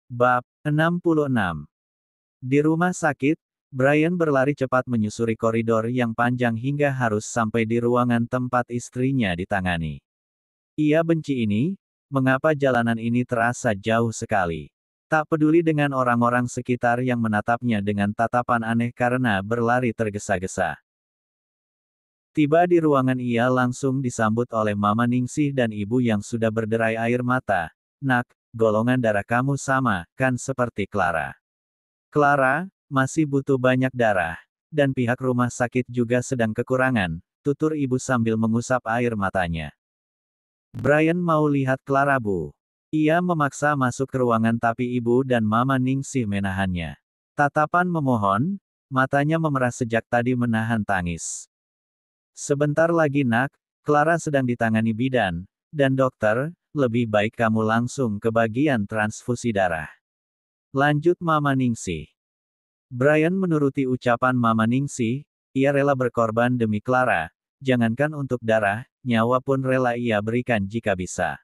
Bab 66. Di rumah sakit, Brian berlari cepat menyusuri koridor yang panjang hingga harus sampai di ruangan tempat istrinya ditangani. Ia benci ini, mengapa jalanan ini terasa jauh sekali. Tak peduli dengan orang-orang sekitar yang menatapnya dengan tatapan aneh karena berlari tergesa-gesa. Tiba di ruangan ia langsung disambut oleh Mama Ningsih dan ibu yang sudah berderai air mata. Nak, golongan darah kamu sama, kan seperti Clara. Clara, masih butuh banyak darah. Dan pihak rumah sakit juga sedang kekurangan, tutur ibu sambil mengusap air matanya. Brian mau lihat Clara Bu. Ia memaksa masuk ke ruangan tapi ibu dan Mama Ningsih menahannya. Tatapan memohon, matanya memerah sejak tadi menahan tangis. Sebentar lagi nak, Clara sedang ditangani bidan, dan dokter, lebih baik kamu langsung ke bagian transfusi darah. Lanjut Mama Ningsih. Brian menuruti ucapan Mama Ningsih, ia rela berkorban demi Clara, jangankan untuk darah, nyawa pun rela ia berikan jika bisa.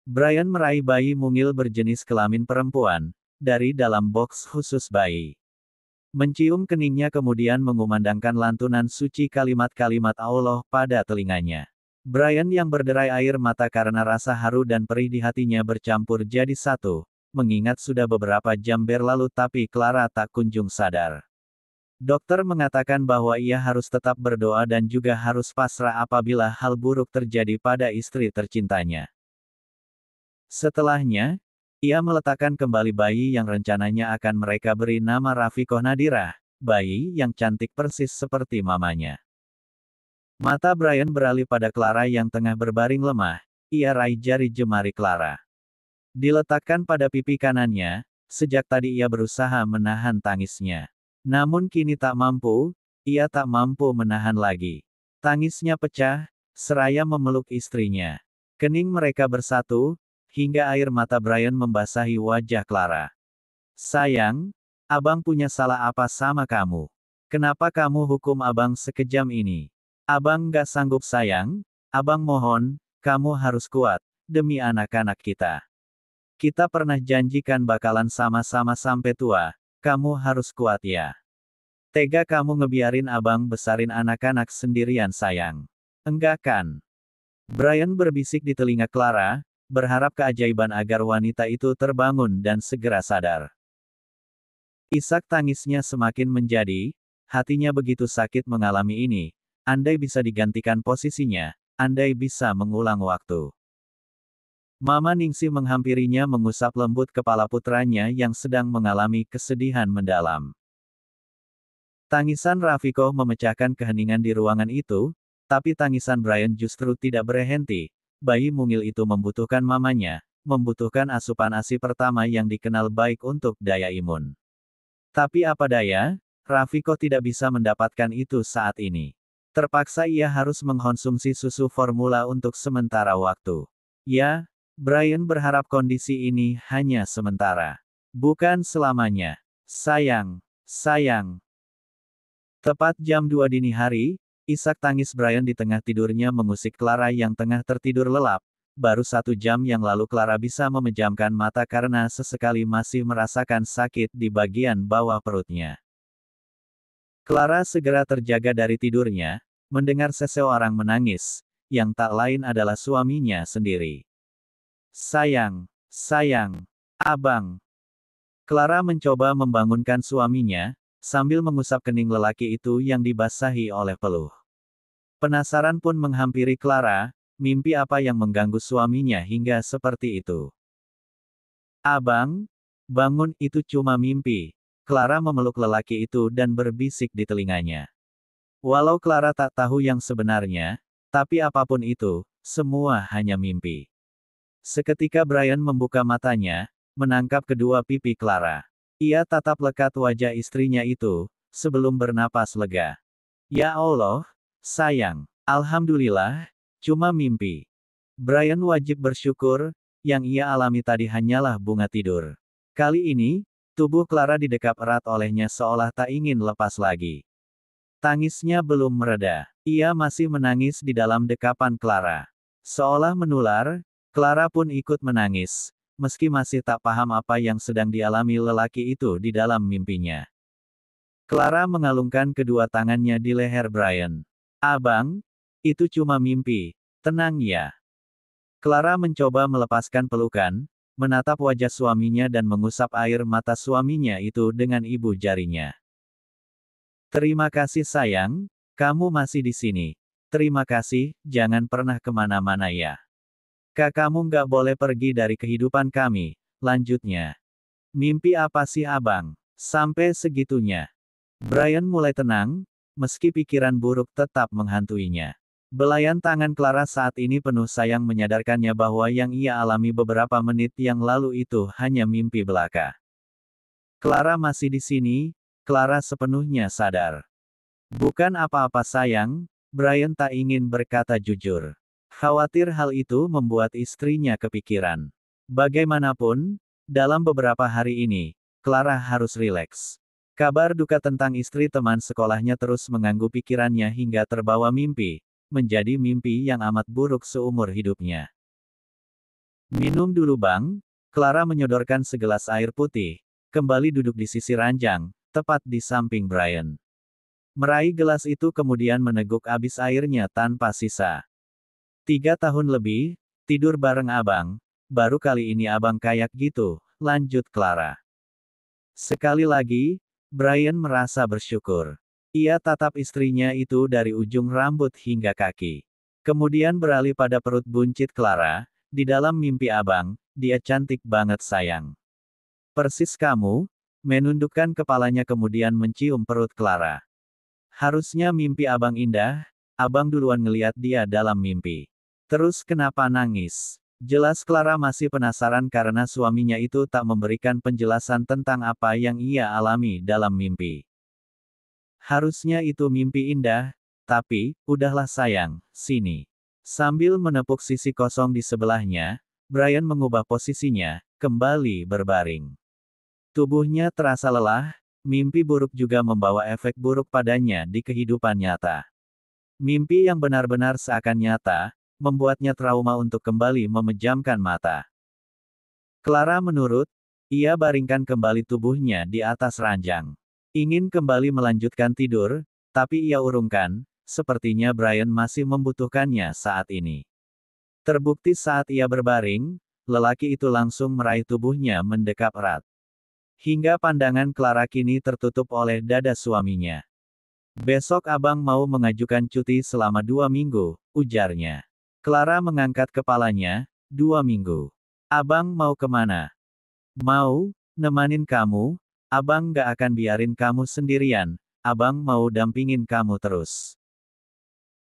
Brian meraih bayi mungil berjenis kelamin perempuan, dari dalam boks khusus bayi. Mencium keningnya kemudian mengumandangkan lantunan suci kalimat-kalimat Allah pada telinganya. Brian yang berderai air mata karena rasa haru dan perih di hatinya bercampur jadi satu, mengingat sudah beberapa jam berlalu tapi Clara tak kunjung sadar. Dokter mengatakan bahwa ia harus tetap berdoa dan juga harus pasrah apabila hal buruk terjadi pada istri tercintanya. Setelahnya, ia meletakkan kembali bayi yang rencananya akan mereka beri nama Rafikoh Nadirah, bayi yang cantik persis seperti mamanya. Mata Brian beralih pada Clara yang tengah berbaring lemah, ia raih jari jemari Clara. Diletakkan pada pipi kanannya, sejak tadi ia berusaha menahan tangisnya. Namun kini tak mampu, ia tak mampu menahan lagi. Tangisnya pecah, seraya memeluk istrinya. Kening mereka bersatu, hingga air mata Brian membasahi wajah Clara. Sayang, abang punya salah apa sama kamu? Kenapa kamu hukum abang sekejam ini? Abang gak sanggup sayang, abang mohon, kamu harus kuat, demi anak-anak kita. Kita pernah janjikan bakalan sama-sama sampai tua, kamu harus kuat ya. Tega kamu ngebiarin abang besarin anak-anak sendirian sayang. Enggak kan? Brian berbisik di telinga Clara, berharap keajaiban agar wanita itu terbangun dan segera sadar. Isak tangisnya semakin menjadi, hatinya begitu sakit mengalami ini, andai bisa digantikan posisinya, andai bisa mengulang waktu. Mama Ningsih menghampirinya mengusap lembut kepala putranya yang sedang mengalami kesedihan mendalam. Tangisan Rafikoh memecahkan keheningan di ruangan itu, tapi tangisan Brian justru tidak berhenti. Bayi mungil itu membutuhkan mamanya, membutuhkan asupan ASI pertama yang dikenal baik untuk daya imun. Tapi apa daya, Rafikoh tidak bisa mendapatkan itu saat ini. Terpaksa ia harus mengkonsumsi susu formula untuk sementara waktu. Ya, Brian berharap kondisi ini hanya sementara. Bukan selamanya. Sayang, sayang. Tepat jam 2 dini hari, isak tangis Brian di tengah tidurnya mengusik Clara yang tengah tertidur lelap. Baru 1 jam yang lalu Clara bisa memejamkan mata karena sesekali masih merasakan sakit di bagian bawah perutnya. Clara segera terjaga dari tidurnya, mendengar seseorang menangis, yang tak lain adalah suaminya sendiri. Sayang, sayang, abang. Clara mencoba membangunkan suaminya, sambil mengusap kening lelaki itu yang dibasahi oleh peluh. Penasaran pun menghampiri Clara, mimpi apa yang mengganggu suaminya hingga seperti itu. Abang, bangun itu cuma mimpi. Clara memeluk lelaki itu dan berbisik di telinganya. Walau Clara tak tahu yang sebenarnya, tapi apapun itu, semua hanya mimpi. Seketika Brian membuka matanya, menangkap kedua pipi Clara. Ia tatap lekat wajah istrinya itu, sebelum bernapas lega. Ya Allah, sayang. Alhamdulillah, cuma mimpi. Brian wajib bersyukur, yang ia alami tadi hanyalah bunga tidur. Kali ini, tubuh Clara didekap erat olehnya seolah tak ingin lepas lagi. Tangisnya belum mereda. Ia masih menangis di dalam dekapan Clara. Seolah menular, Clara pun ikut menangis, meski masih tak paham apa yang sedang dialami lelaki itu di dalam mimpinya. Clara mengalungkan kedua tangannya di leher Brian. Abang, itu cuma mimpi, tenang ya. Clara mencoba melepaskan pelukan, menatap wajah suaminya dan mengusap air mata suaminya itu dengan ibu jarinya. Terima kasih sayang, kamu masih di sini. Terima kasih, jangan pernah kemana-mana ya. Kamu nggak boleh pergi dari kehidupan kami, lanjutnya. Mimpi apa sih abang? Sampai segitunya. Brian mulai tenang, meski pikiran buruk tetap menghantuinya. Belayan tangan Clara saat ini penuh sayang menyadarkannya bahwa yang ia alami beberapa menit yang lalu itu hanya mimpi belaka. Clara masih di sini, Clara sepenuhnya sadar. Bukan apa-apa sayang, Brian tak ingin berkata jujur. Khawatir hal itu membuat istrinya kepikiran. Bagaimanapun, dalam beberapa hari ini, Clara harus rileks. Kabar duka tentang istri teman sekolahnya terus mengganggu pikirannya hingga terbawa mimpi, menjadi mimpi yang amat buruk seumur hidupnya. Minum dulu bang, Clara menyodorkan segelas air putih, kembali duduk di sisi ranjang, tepat di samping Brian. Meraih gelas itu kemudian meneguk abis airnya tanpa sisa. 3 tahun lebih, tidur bareng abang, baru kali ini abang kayak gitu, lanjut Clara. Sekali lagi, Brian merasa bersyukur. Ia tatap istrinya itu dari ujung rambut hingga kaki. Kemudian beralih pada perut buncit Clara, di dalam mimpi abang, dia cantik banget sayang. Persis kamu, menundukkan kepalanya kemudian mencium perut Clara. Harusnya mimpi abang indah, abang duluan ngeliat dia dalam mimpi. Terus kenapa nangis? Jelas Clara masih penasaran karena suaminya itu tak memberikan penjelasan tentang apa yang ia alami dalam mimpi. Harusnya itu mimpi indah, tapi, udahlah sayang, sini. Sambil menepuk sisi kosong di sebelahnya, Brian mengubah posisinya, kembali berbaring. Tubuhnya terasa lelah, mimpi buruk juga membawa efek buruk padanya di kehidupan nyata. Mimpi yang benar-benar seakan nyata, membuatnya trauma untuk kembali memejamkan mata. Clara menurut, ia baringkan kembali tubuhnya di atas ranjang. Ingin kembali melanjutkan tidur, tapi ia urungkan, sepertinya Brian masih membutuhkannya saat ini. Terbukti saat ia berbaring, lelaki itu langsung meraih tubuhnya mendekap erat. Hingga pandangan Clara kini tertutup oleh dada suaminya. Besok abang mau mengajukan cuti selama 2 minggu, ujarnya. Clara mengangkat kepalanya, 2 minggu. Abang mau kemana? Mau, nemanin kamu, abang gak akan biarin kamu sendirian, abang mau dampingin kamu terus.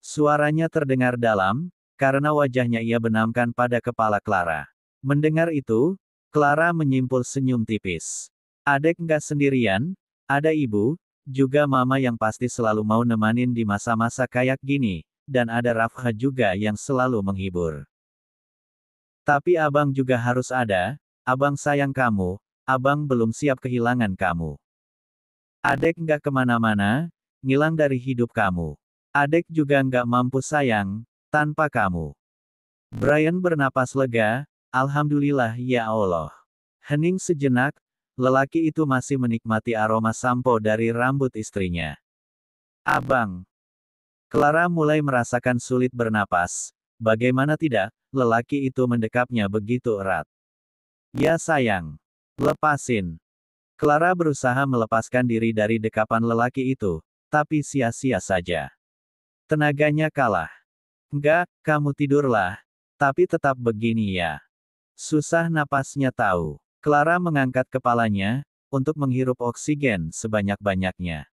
Suaranya terdengar dalam, karena wajahnya ia benamkan pada kepala Clara. Mendengar itu, Clara menyimpul senyum tipis. Adek nggak sendirian, ada ibu, juga mama yang pasti selalu mau nemanin di masa-masa kayak gini, dan ada Rafha juga yang selalu menghibur. Tapi abang juga harus ada, abang sayang kamu, abang belum siap kehilangan kamu. Adek nggak kemana-mana, ngilang dari hidup kamu. Adek juga nggak mampu sayang, tanpa kamu. Brian bernapas lega, alhamdulillah ya Allah. Hening sejenak, lelaki itu masih menikmati aroma sampo dari rambut istrinya. Abang. Clara mulai merasakan sulit bernapas. Bagaimana tidak, lelaki itu mendekapnya begitu erat. Ya sayang. Lepasin. Clara berusaha melepaskan diri dari dekapan lelaki itu, tapi sia-sia saja. Tenaganya kalah. Enggak, kamu tidurlah. Tapi tetap begini ya. Susah napasnya tahu. Clara mengangkat kepalanya, untuk menghirup oksigen sebanyak-banyaknya.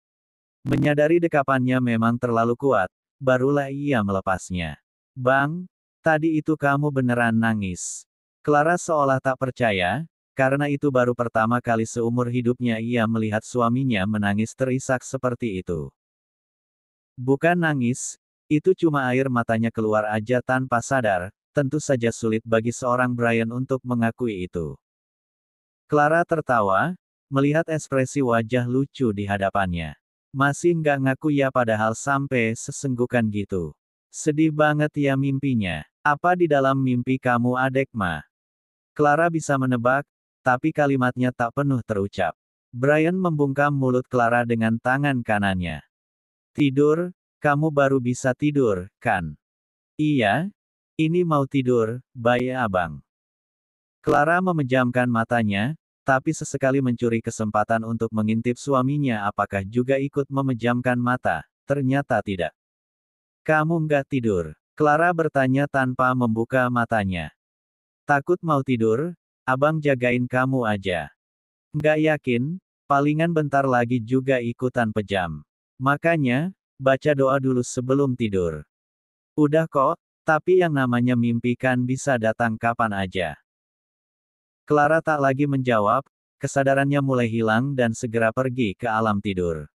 Menyadari dekapannya memang terlalu kuat, barulah ia melepasnya. Bang, tadi itu kamu beneran nangis. Clara seolah tak percaya, karena itu baru pertama kali seumur hidupnya ia melihat suaminya menangis terisak seperti itu. Bukan nangis, itu cuma air matanya keluar aja tanpa sadar, tentu saja sulit bagi seorang Brian untuk mengakui itu. Clara tertawa, melihat ekspresi wajah lucu di hadapannya. Masih nggak ngaku ya padahal sampai sesenggukan gitu. Sedih banget ya mimpinya. Apa di dalam mimpi kamu adek ma? Clara bisa menebak, tapi kalimatnya tak penuh terucap. Brian membungkam mulut Clara dengan tangan kanannya. Tidur? Kamu baru bisa tidur, kan? Iya? Ini mau tidur, bayi abang. Clara memejamkan matanya, tapi sesekali mencuri kesempatan untuk mengintip suaminya apakah juga ikut memejamkan mata. Ternyata tidak. Kamu nggak tidur? Clara bertanya tanpa membuka matanya. Takut mau tidur? Abang jagain kamu aja. Nggak yakin, palingan bentar lagi juga ikutan pejam. Makanya, baca doa dulu sebelum tidur. Udah kok, tapi yang namanya mimpi kan bisa datang kapan aja. Clara tak lagi menjawab, kesadarannya mulai hilang dan segera pergi ke alam tidur.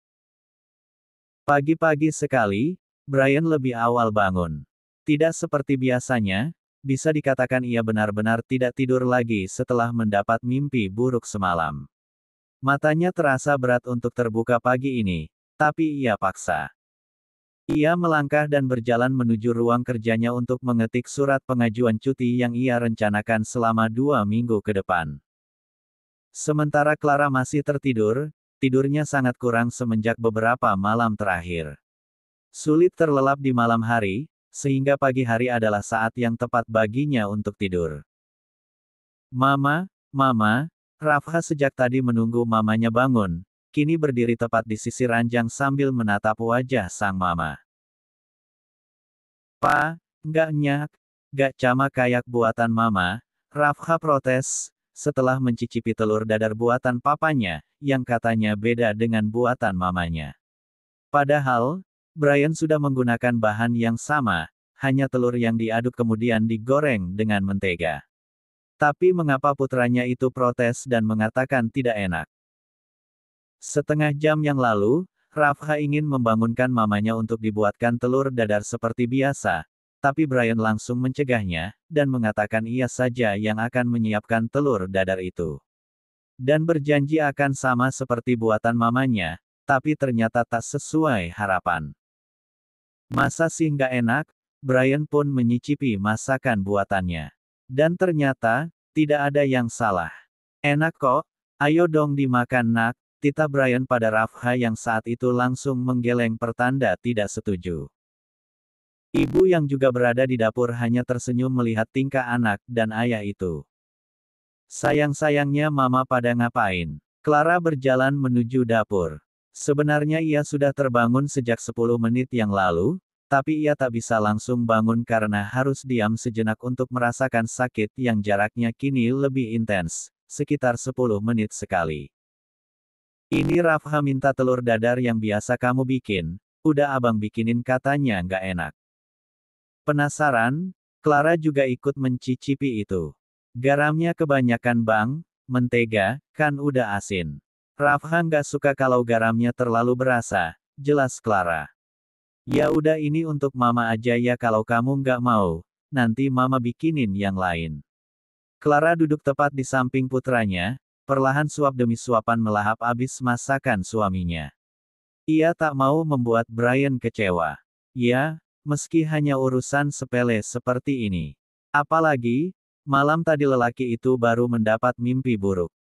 Pagi-pagi sekali, Brian lebih awal bangun. Tidak seperti biasanya, bisa dikatakan ia benar-benar tidak tidur lagi setelah mendapat mimpi buruk semalam. Matanya terasa berat untuk terbuka pagi ini, tapi ia paksa. Ia melangkah dan berjalan menuju ruang kerjanya untuk mengetik surat pengajuan cuti yang ia rencanakan selama 2 minggu ke depan. Sementara Clara masih tertidur, tidurnya sangat kurang semenjak beberapa malam terakhir. Sulit terlelap di malam hari, sehingga pagi hari adalah saat yang tepat baginya untuk tidur. Mama, Mama, Rafha sejak tadi menunggu mamanya bangun, kini berdiri tepat di sisi ranjang sambil menatap wajah sang mama. Pa, nggak nyak, nggak cama kayak buatan mama, Rafha protes, setelah mencicipi telur dadar buatan papanya, yang katanya beda dengan buatan mamanya. Padahal, Brian sudah menggunakan bahan yang sama, hanya telur yang diaduk kemudian digoreng dengan mentega. Tapi mengapa putranya itu protes dan mengatakan tidak enak? Setengah jam yang lalu, Rafha ingin membangunkan mamanya untuk dibuatkan telur dadar seperti biasa, tapi Brian langsung mencegahnya, dan mengatakan ia saja yang akan menyiapkan telur dadar itu. Dan berjanji akan sama seperti buatan mamanya, tapi ternyata tak sesuai harapan. Masa sih nggak enak? Brian pun menyicipi masakan buatannya. Dan ternyata, tidak ada yang salah. Enak kok, ayo dong dimakan nak, titah Brian pada Rafha yang saat itu langsung menggeleng pertanda tidak setuju. Ibu yang juga berada di dapur hanya tersenyum melihat tingkah anak dan ayah itu. Sayang-sayangnya mama pada ngapain? Clara berjalan menuju dapur. Sebenarnya ia sudah terbangun sejak 10 menit yang lalu, tapi ia tak bisa langsung bangun karena harus diam sejenak untuk merasakan sakit yang jaraknya kini lebih intens, sekitar 10 menit sekali. Ini Rafha minta telur dadar yang biasa kamu bikin, udah abang bikinin katanya nggak enak. Penasaran? Clara juga ikut mencicipi itu. Garamnya kebanyakan bang, mentega, kan udah asin. Rafha nggak suka kalau garamnya terlalu berasa, jelas Clara. Ya udah ini untuk mama aja ya kalau kamu nggak mau, nanti mama bikinin yang lain. Clara duduk tepat di samping putranya, perlahan suap demi suapan melahap abis masakan suaminya. Ia tak mau membuat Brian kecewa. Ya, meski hanya urusan sepele seperti ini. Apalagi, malam tadi lelaki itu baru mendapat mimpi buruk.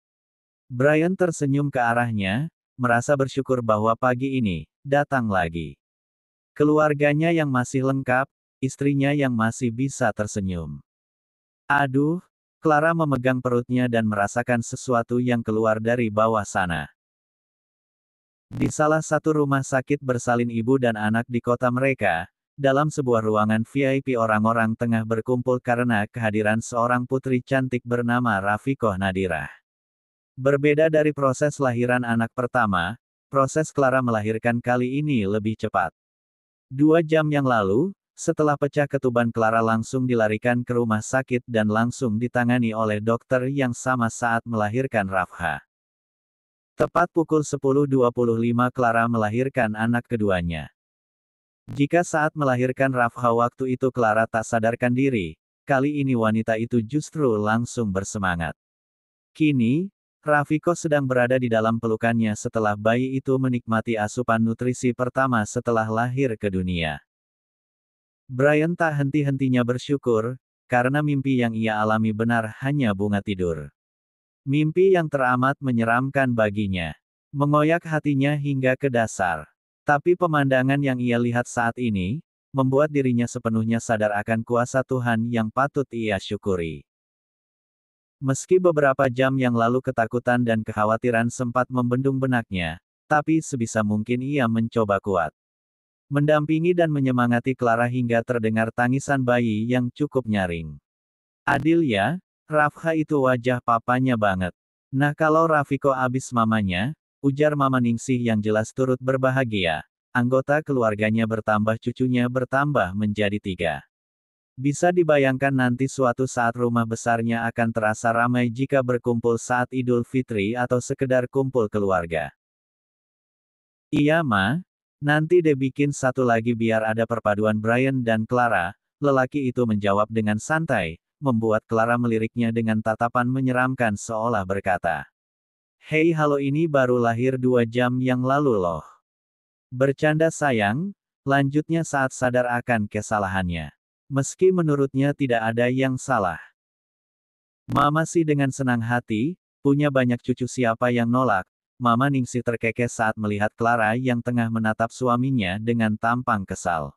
Brian tersenyum ke arahnya, merasa bersyukur bahwa pagi ini, datang lagi. Keluarganya yang masih lengkap, istrinya yang masih bisa tersenyum. Aduh, Clara memegang perutnya dan merasakan sesuatu yang keluar dari bawah sana. Di salah satu rumah sakit bersalin ibu dan anak di kota mereka, dalam sebuah ruangan VIP orang-orang tengah berkumpul karena kehadiran seorang putri cantik bernama Rafikoh Nadirah. Berbeda dari proses lahiran anak pertama, proses Clara melahirkan kali ini lebih cepat. 2 jam yang lalu, setelah pecah ketuban Clara langsung dilarikan ke rumah sakit dan langsung ditangani oleh dokter yang sama saat melahirkan Rafha. Tepat pukul 10.25 Clara melahirkan anak keduanya. Jika saat melahirkan Rafha waktu itu Clara tak sadarkan diri, kali ini wanita itu justru langsung bersemangat. Kini, Rafiko sedang berada di dalam pelukannya setelah bayi itu menikmati asupan nutrisi pertama setelah lahir ke dunia. Brian tak henti-hentinya bersyukur, karena mimpi yang ia alami benar hanya bunga tidur. Mimpi yang teramat menyeramkan baginya. Mengoyak hatinya hingga ke dasar. Tapi pemandangan yang ia lihat saat ini, membuat dirinya sepenuhnya sadar akan kuasa Tuhan yang patut ia syukuri. Meski beberapa jam yang lalu ketakutan dan kekhawatiran sempat membendung benaknya, tapi sebisa mungkin ia mencoba kuat. Mendampingi dan menyemangati Clara hingga terdengar tangisan bayi yang cukup nyaring. Adil ya, Rafha itu wajah papanya banget. Nah kalau Rafiko abis mamanya, ujar Mama Ningsih yang jelas turut berbahagia. Anggota keluarganya bertambah, cucunya bertambah menjadi 3. Bisa dibayangkan nanti suatu saat rumah besarnya akan terasa ramai jika berkumpul saat Idul Fitri atau sekedar kumpul keluarga. Iya Ma, nanti deh bikin satu lagi biar ada perpaduan Brian dan Clara, lelaki itu menjawab dengan santai, membuat Clara meliriknya dengan tatapan menyeramkan seolah berkata, "Hei halo ini baru lahir 2 jam yang lalu loh." Bercanda sayang, lanjutnya saat sadar akan kesalahannya. Meski menurutnya tidak ada yang salah. Mama sih dengan senang hati, punya banyak cucu siapa yang nolak. Mama Ningsih terkekeh saat melihat Clara yang tengah menatap suaminya dengan tampang kesal.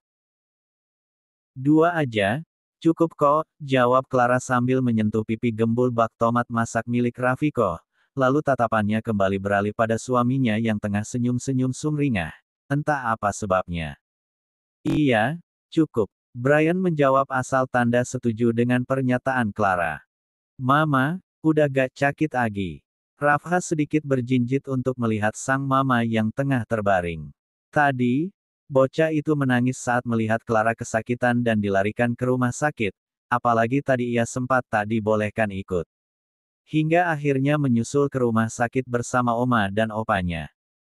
2 aja, cukup kok, jawab Clara sambil menyentuh pipi gembul bak tomat masak milik Rafiko. Lalu tatapannya kembali beralih pada suaminya yang tengah senyum-senyum sumringah. Entah apa sebabnya. Iya, cukup. Brian menjawab asal tanda setuju dengan pernyataan Clara. Mama, udah gak cakit lagi. Rafha sedikit berjinjit untuk melihat sang mama yang tengah terbaring. Tadi, bocah itu menangis saat melihat Clara kesakitan dan dilarikan ke rumah sakit, apalagi tadi ia sempat tak dibolehkan ikut. Hingga akhirnya menyusul ke rumah sakit bersama oma dan opanya.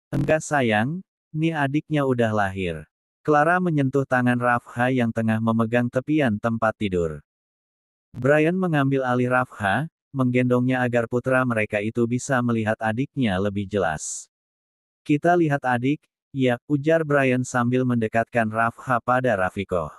Enggak sayang, nih adiknya udah lahir. Clara menyentuh tangan Rafha yang tengah memegang tepian tempat tidur. Brian mengambil alih Rafha, menggendongnya agar putra mereka itu bisa melihat adiknya lebih jelas. Kita lihat adik, ya, ujar Brian sambil mendekatkan Rafha pada Rafiko.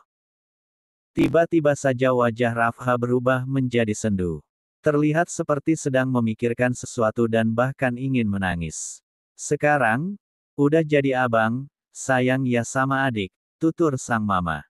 Tiba-tiba saja wajah Rafha berubah menjadi sendu. Terlihat seperti sedang memikirkan sesuatu dan bahkan ingin menangis. Sekarang, udah jadi abang, sayang ya sama adik, tutur sang mama.